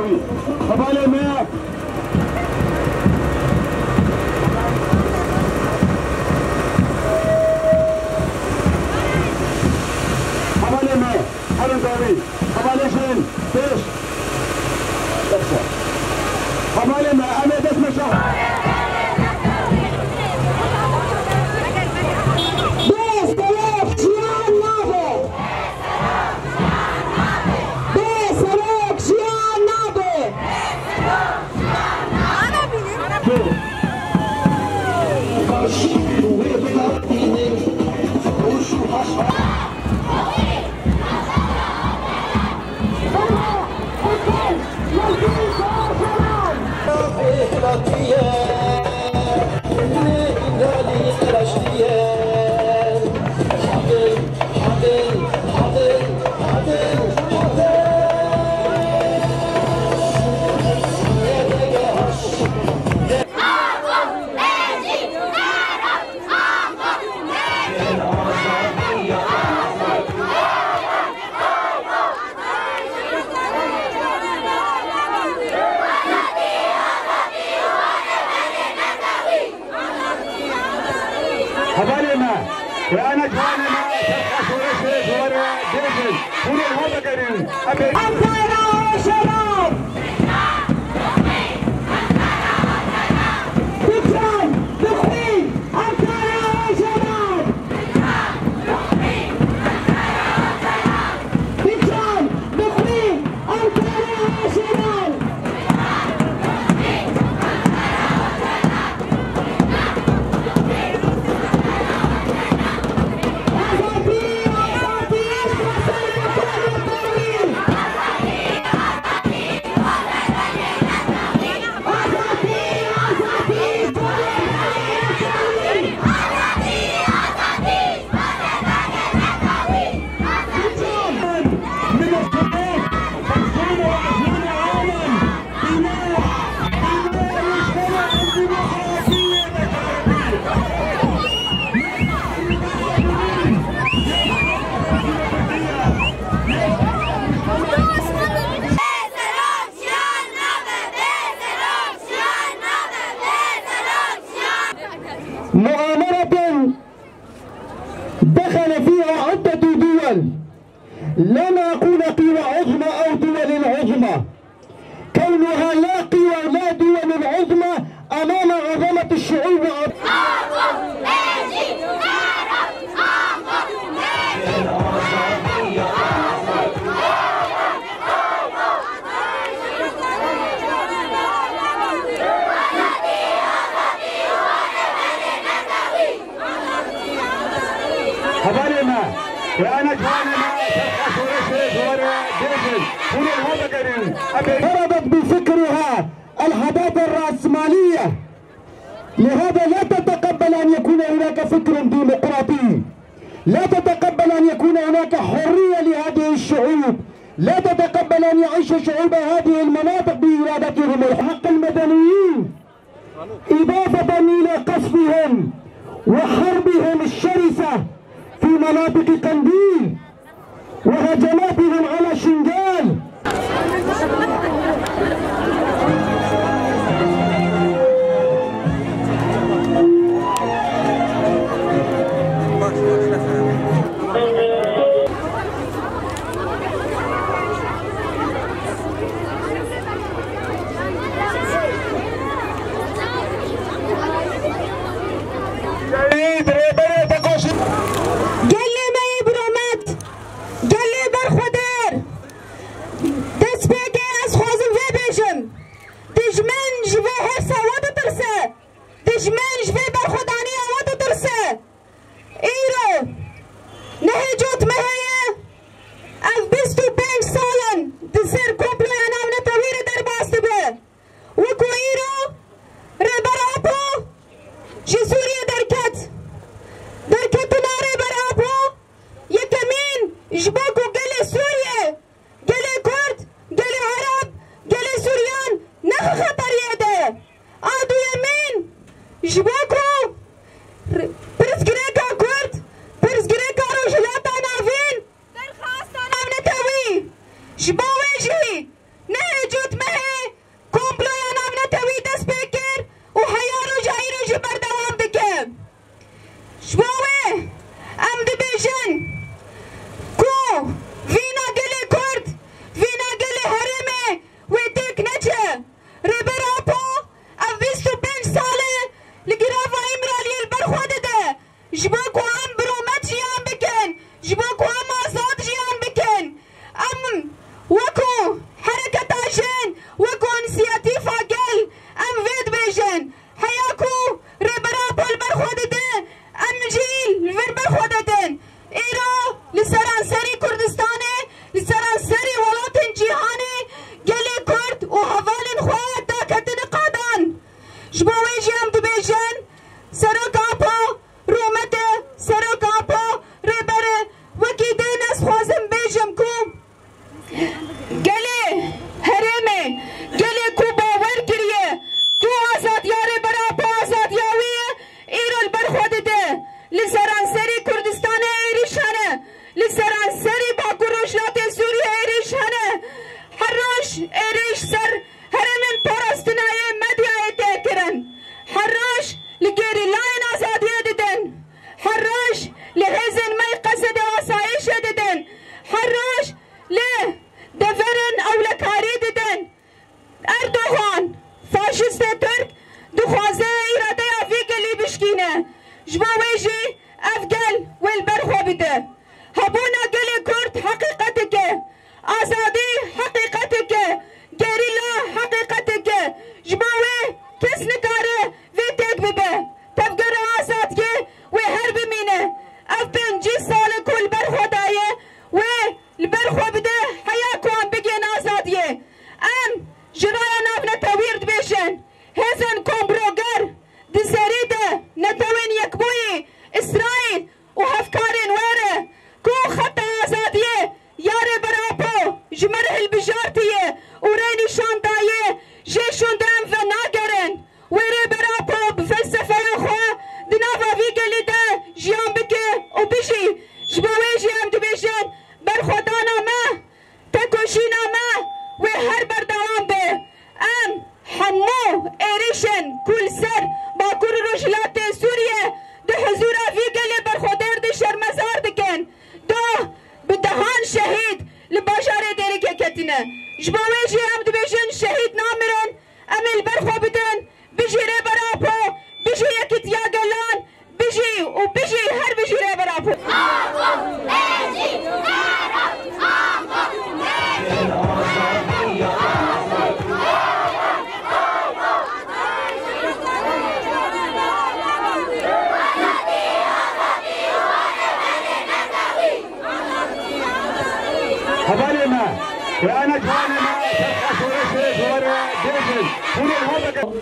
نتاوي حبالي ما حبالي ما حبالي نتاوي حبالي شين بيش حبالي ما أنا اسمه شهر وأنا كان ما تبقى سوريش ورا ديجن كل هذا كريم أنكرة وشباب بكران بخوي أنكرة وشباب بكران بخوي أنكرة وشباب مؤامرة دخل فيها عدة دول، لا نقول قوى عظمى أو دول عظمى، كونها لا قوى لا دول عظمى أمام عظمة الشعوب. وأنا كان ما تبقى سوريش ورا ديجن كل هذا كريم فرضت بفكرها الحضارة الرأسمالية، لهذا لا تتقبل أن يكون هناك فكر ديمقراطي، لا تتقبل أن يكون هناك حرية لهذه الشعوب، لا تتقبل أن يعيش شعوب هذه المناطق بإرادتهم حق المدنيين، إضافة إلى قصفهم وحربهم الشرسة في مناطق قنديل وهجماتهم على شنغال. شبوجي نهجت و هر بردوام به ام همو ایریشن کل سر باکور روشلات سوریه ده حضور افی گلی برخودر ده شرمزار دکن دو بدهان شهید لباشار دیری که کتینه جباویجی هم دبیشن شهید نامرن امیل برخو بدن بجی ری براپو بجی یکیت یا گلان بجی و بجی هر بجی ری براپو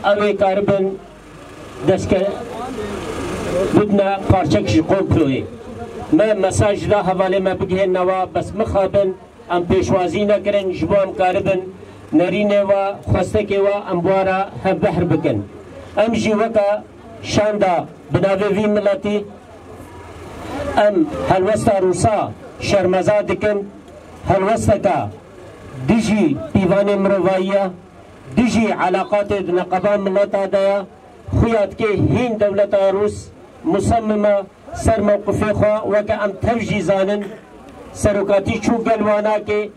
اوی کاربن دست که بدنا پارچکش قومپلوی ما مساج دا حواله ما بگه نوا بس مخابن ام پیشوازی نکرن جبام کاربن نرینه و خستکی و امبوارا هم بحر بکن ام جی وکا شاندا بناوی وی ملتی ام هلوستا روسا شرمزا دکن هلوستا کا دیجی پیوان مروائیه دیجی علاقات نقبان ملتا دیا خویات که هین دولت روس مصممه سر موقفی خواه وکا ام توجی زانن سروکاتی چو گلوانا که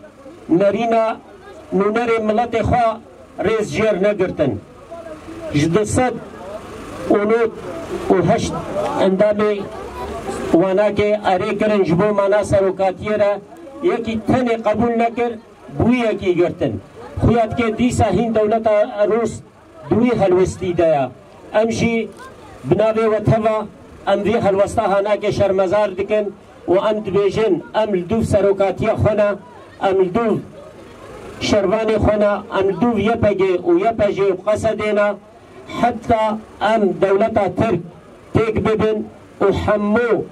نرینا نونر ملت خواه ریز جیر نگرتن جدصد اونود و هشت اندامی وانا که اره کرن جبو مانا سروکاتی را یکی تن قبول نکر بوی یکی گرتن خویات که دیسا هین دولت روس دوی حلوستی دیا امشی بناوی و توا ام وی حلوستا هانا که شرمزار دکن و ام دبیجن ام لدو سروکاتی خونا ام لدو شروان خونا ام لدو یپگه و یپجه و قصدینا حتی ام دولتا ترک تیک ببن و حمو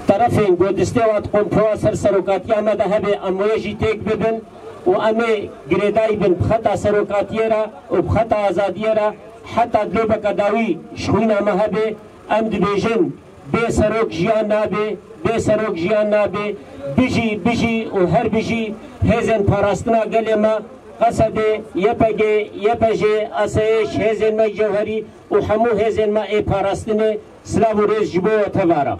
طرفين قد استوات قنطرة سروكاتيا ما ذهب أمويجي تيك ببن وأمي قريداي بن بخطا سروكاتيرا وبخطا أزاديرا حتى دلوبك داوي شخوينا مهبه أم دبيجن بي سروك جيان نابي بي سروك جيان نابي بيجي وهر بيجي هزن پاراستنا قلما قصده يپجي أسيش هزن ما جوهري وحمو هزن ما اي پاراستنه سلاو ريز جبو وتوارا